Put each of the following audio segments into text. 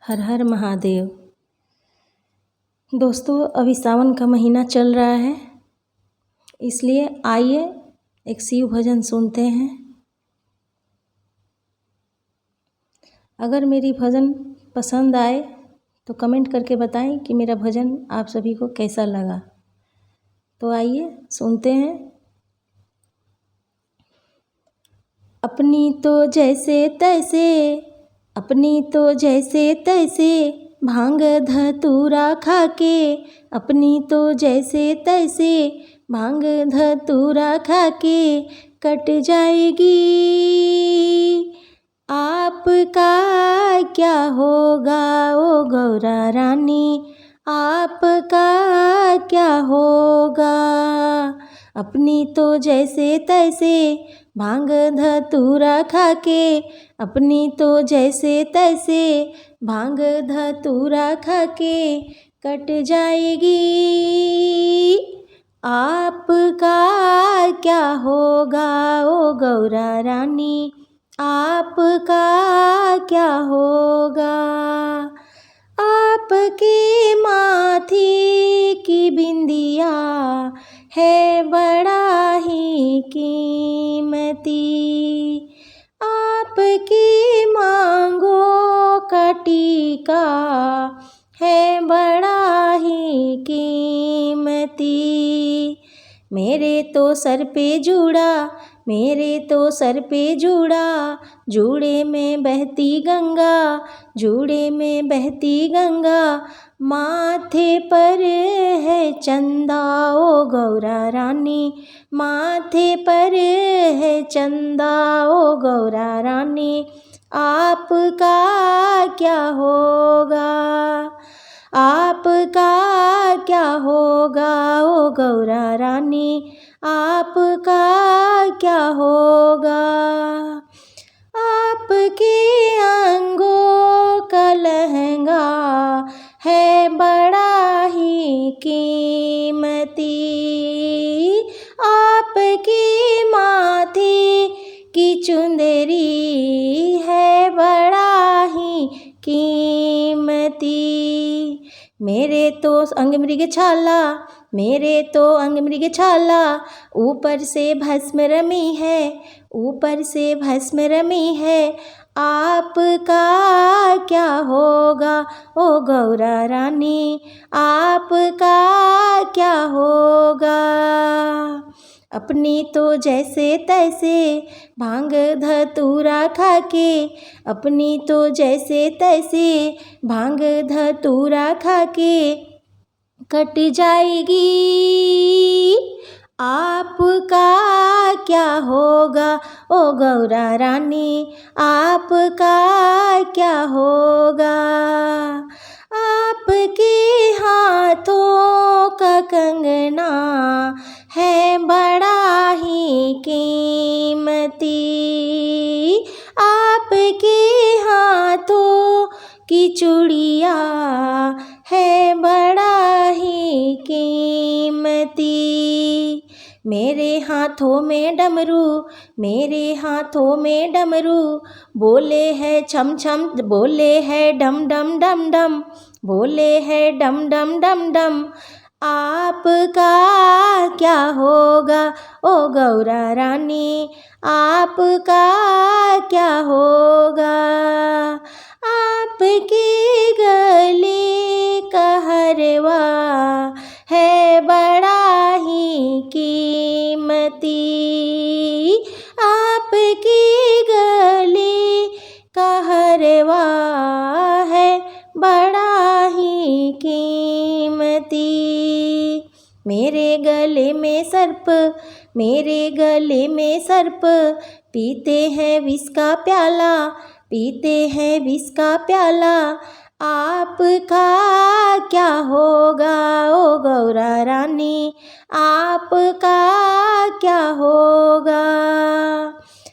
हर हर महादेव। दोस्तों, अभी सावन का महीना चल रहा है, इसलिए आइए एक शिव भजन सुनते हैं। अगर मेरी भजन पसंद आए तो कमेंट करके बताएं कि मेरा भजन आप सभी को कैसा लगा। तो आइए सुनते हैं। अपनी तो जैसे तैसे, अपनी तो जैसे तैसे, भांग धतूरा खाके, अपनी तो जैसे तैसे, भांग धतूरा खाके कट जाएगी। आपका क्या होगा ओ गौरा रानी, आपका क्या होगा। अपनी तो जैसे तैसे, भांग धतूरा खाके, अपनी तो जैसे तैसे, भांग धतूरा खाके कट जाएगी। आपका क्या होगा ओ गौरा रानी, आपका क्या होगा। आपके माथे की बिंदिया है बड़ा ही कीमती, आपकी मांगों का टीका है बड़ा ही कीमती। मेरे तो सर पे जूड़ा, मेरे तो सर पे जूड़ा, जूड़े में बहती गंगा, जूड़े में बहती गंगा, माथे पर है चंदा ओ गौरा रानी, माथे पर है चंदा ओ गौरा रानी। आपका क्या होगा, आपका क्या होगा ओ गौरा रानी, आपका क्या होगा। आपके अंगों का लहंगा है बड़ा ही कीमती, आपकी माथे की चुंदरी है बड़ा ही कीमती। मेरे तो अंग मृग छाला, मेरे तो अंग मृग छाला, ऊपर से भस्म रमी है, ऊपर से भस्म रमी है। आपका क्या होगा ओ गौरा रानी, आपका क्या होगा। अपनी तो जैसे तैसे, भांग धतूरा खाके, अपनी तो जैसे तैसे, भांग धतूरा खाके कट जाएगी। आपका क्या होगा ओ गौरा रानी, आपका क्या होगा। आपके हाथों का कंगना है बड़ा ही कीमती, आपके हाथों की चूड़िया है बड़ा ही कीमती। मेरे हाथों में डमरू, मेरे हाथों में डमरू, बोले है छम छम, बोले है डम डम डम डम, बोले है डम डम डम डम। आपका क्या होगा ओ गौरा रानी, आपका क्या होगा। आपके गले का हरवा है बड़ा ही कीमती, आपके गले का हरवा है बड़ा ही कीमती। मेरे गले में सर्प, मेरे गले में सर्प, पीते हैं विष का प्याला, पीते हैं विष का प्याला। आपका क्या होगा ओ गौरा रानी, आपका क्या होगा।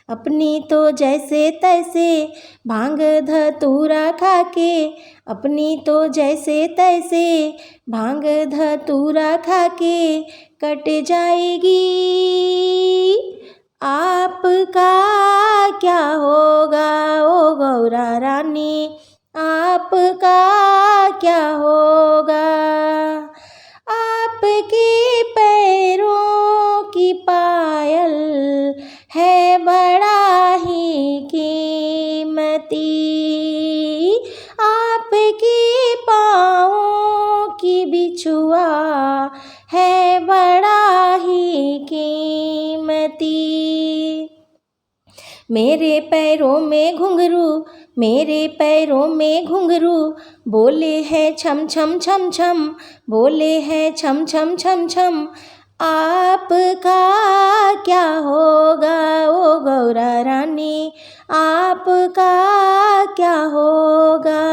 अपनी तो जैसे तैसे, भांग धतूरा खाके, अपनी तो जैसे तैसे, भांग धतूरा खाके कट जाएगी। आपका क्या होगा ओ गौरा रानी, आपका क्या होगा। आपके पैरों की पायल है बड़ा ही कीमती। आपके पाँवों की बिछुआ है बड़ा ही कीमती। मेरे पैरों में घुंघरू, मेरे पैरों में घुंघरू, बोले हैं छम छम छम छम, बोले हैं छम छम छम छम। आपका क्या होगा ओ गौरा रानी, आपका क्या होगा।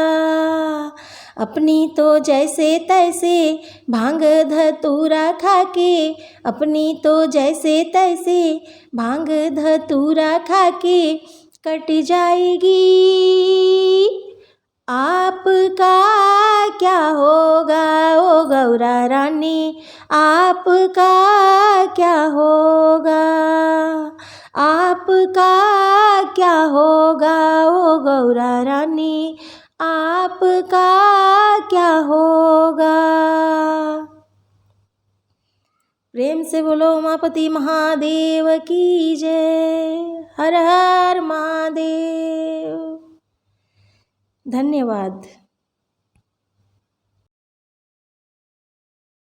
अपनी तो जैसे तैसे भांग धतूरा खाके, अपनी तो जैसे तैसे भांग धतूरा खाके कट जाएगी। आपका क्या होगा ओ गौरा रानी, आपका क्या होगा। आपका क्या होगा ओ गौरा रानी, आपका क्या होगा। प्रेम से बोलो उमापति महादेव की जय। हर हर महादेव। धन्यवाद।